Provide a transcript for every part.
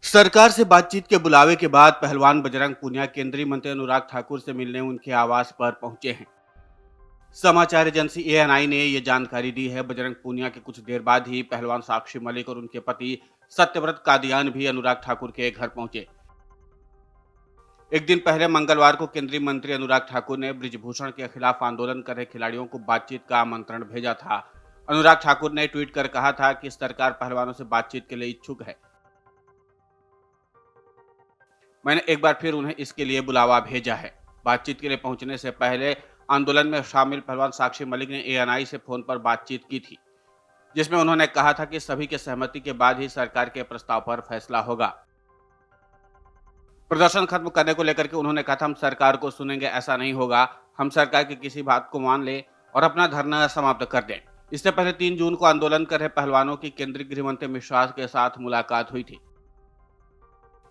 सरकार से बातचीत के बुलावे के बाद पहलवान बजरंग पूनिया केंद्रीय मंत्री अनुराग ठाकुर से मिलने उनके आवास पर पहुंचे हैं। समाचार एजेंसी एएनआई ने ये जानकारी दी है। बजरंग पूनिया के कुछ देर बाद ही पहलवान साक्षी मलिक और उनके पति सत्यव्रत कादियान भी अनुराग ठाकुर के घर पहुंचे। एक दिन पहले मंगलवार को केंद्रीय मंत्री अनुराग ठाकुर ने ब्रिजभूषण के खिलाफ आंदोलन कर रहे खिलाड़ियों को बातचीत का आमंत्रण भेजा था। अनुराग ठाकुर ने ट्वीट कर कहा था कि सरकार पहलवानों से बातचीत के लिए इच्छुक है। मैंने एक बार फिर उन्हें इसके लिए बुलावा भेजा है। बातचीत के लिए पहुंचने से पहले आंदोलन में शामिल पहलवान साक्षी मलिक ने एएनआई से फोन पर बातचीत की थी, जिसमें उन्होंने कहा था कि सभी के सहमति के बाद ही सरकार के प्रस्ताव पर फैसला होगा। प्रदर्शन खत्म करने को लेकर के उन्होंने कहा था, हम सरकार को सुनेंगे, ऐसा नहीं होगा। हम सरकार की किसी बात को मान ले और अपना धरना समाप्त कर दें। इससे पहले 3 जून को आंदोलन कर रहे पहलवानों की केंद्रीय गृह मंत्री अमित शाह के साथ मुलाकात हुई थी।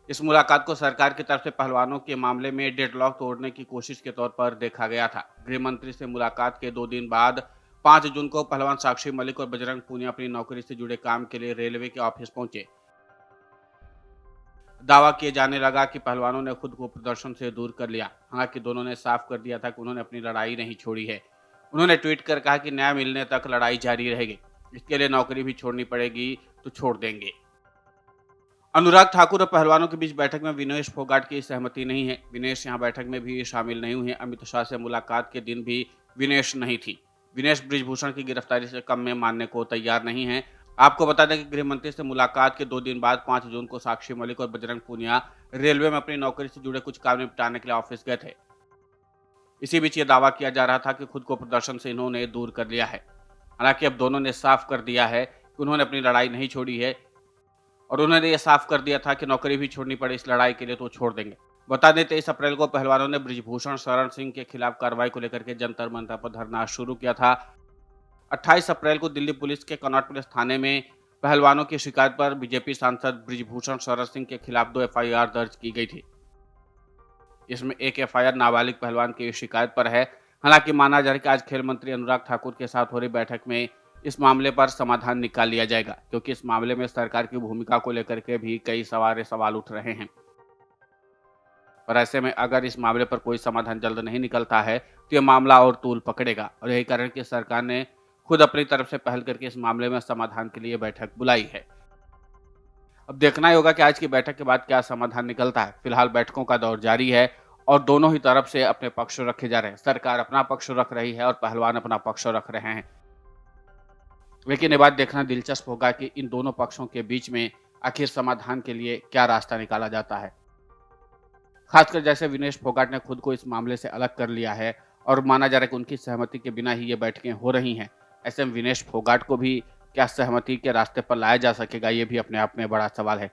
इस मुलाकात को सरकार की तरफ से पहलवानों के मामले में डेडलॉक तोड़ने की कोशिश के तौर पर देखा गया था। गृह मंत्री से मुलाकात के 2 दिन बाद 5 जून को पहलवान साक्षी मलिक और बजरंग पूनिया अपनी नौकरी से जुड़े काम के लिए रेलवे के ऑफिस पहुंचे। दावा किए जाने लगा कि पहलवानों ने खुद को प्रदर्शन से दूर कर लिया। हालांकि दोनों ने साफ कर दिया था कि उन्होंने अपनी लड़ाई नहीं छोड़ी है। उन्होंने ट्वीट कर कहा कि न्याय मिलने तक लड़ाई जारी रहेगी। इसके लिए नौकरी भी छोड़नी पड़ेगी तो छोड़ देंगे। अनुराग ठाकुर और पहलवानों के बीच बैठक में विनेश फोगाट की सहमति नहीं है। विनेश यहां बैठक में भी शामिल नहीं हुए। अमित शाह से मुलाकात के दिन भी विनेश नहीं थी। विनेश ब्रिजभूषण की गिरफ्तारी से कम में मानने को तैयार नहीं है। आपको बता दें कि गृह मंत्री से मुलाकात के 2 दिन बाद 5 जून को साक्षी मलिक और बजरंग पूनिया रेलवे में अपनी नौकरी से जुड़े कुछ काम निपटाने के लिए ऑफिस गए थे। इसी बीच ये दावा किया जा रहा था कि खुद को प्रदर्शन से इन्होंने दूर कर लिया है। हालांकि अब दोनों ने साफ कर दिया है कि उन्होंने अपनी लड़ाई नहीं छोड़ी है और उन्होंने ये साफ कर दिया था कि नौकरी भी छोड़नी पड़े इस लड़ाई के लिए तो छोड़ देंगे। बता दें 23 अप्रैल को पहलवानों ने ब्रिजभूषण शरण सिंह के खिलाफ कार्रवाई को लेकर के जंतर मंतर पर धरना शुरू किया था। 28 अप्रैल को दिल्ली पुलिस के कनॉट प्लेस थाने में पहलवानों की शिकायत पर बीजेपी सांसद ब्रिजभूषण शरण सिंह के खिलाफ 2 एफआईआर दर्ज की गई थी। इसमें एक एफआईआर नाबालिग पहलवान की शिकायत पर है। हालांकि माना जा रहा है कि आज खेल मंत्री अनुराग ठाकुर के साथ हो रही बैठक में इस मामले पर समाधान निकाल लिया जाएगा, क्योंकि इस मामले में सरकार की भूमिका को लेकर के भी कई सवाल उठ रहे हैं। और ऐसे में अगर इस मामले पर कोई समाधान जल्द नहीं निकलता है तो यह मामला और तूल पकड़ेगा और यही कारण कि सरकार ने खुद अपनी तरफ से पहल करके इस मामले में समाधान के लिए बैठक बुलाई है। अब देखना ही होगा कि आज की बैठक के बाद क्या समाधान निकलता है। फिलहाल बैठकों का दौर जारी है और दोनों ही तरफ से अपने पक्ष रखे जा रहे हैं। सरकार अपना पक्ष रख रही है और पहलवान अपना पक्ष रख रहे हैं। लेकिन ये बात देखना दिलचस्प होगा कि इन दोनों पक्षों के बीच में आखिर समाधान के लिए क्या रास्ता निकाला जाता है। खासकर जैसे विनेश फोगाट ने खुद को इस मामले से अलग कर लिया है और माना जा रहा है कि उनकी सहमति के बिना ही ये बैठकें हो रही हैं। ऐसे में विनेश फोगाट को भी क्या सहमति के रास्ते पर लाया जा सकेगा, ये भी अपने आप में बड़ा सवाल है।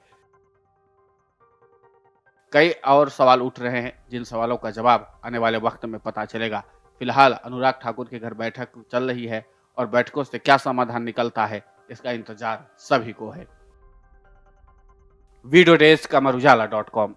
कई और सवाल उठ रहे हैं जिन सवालों का जवाब आने वाले वक्त में पता चलेगा। फिलहाल अनुराग ठाकुर के घर बैठक चल रही है और बैठकों से क्या समाधान निकलता है इसका इंतजार सभी को है। वीडियो डेस्क अमर उजाला.com।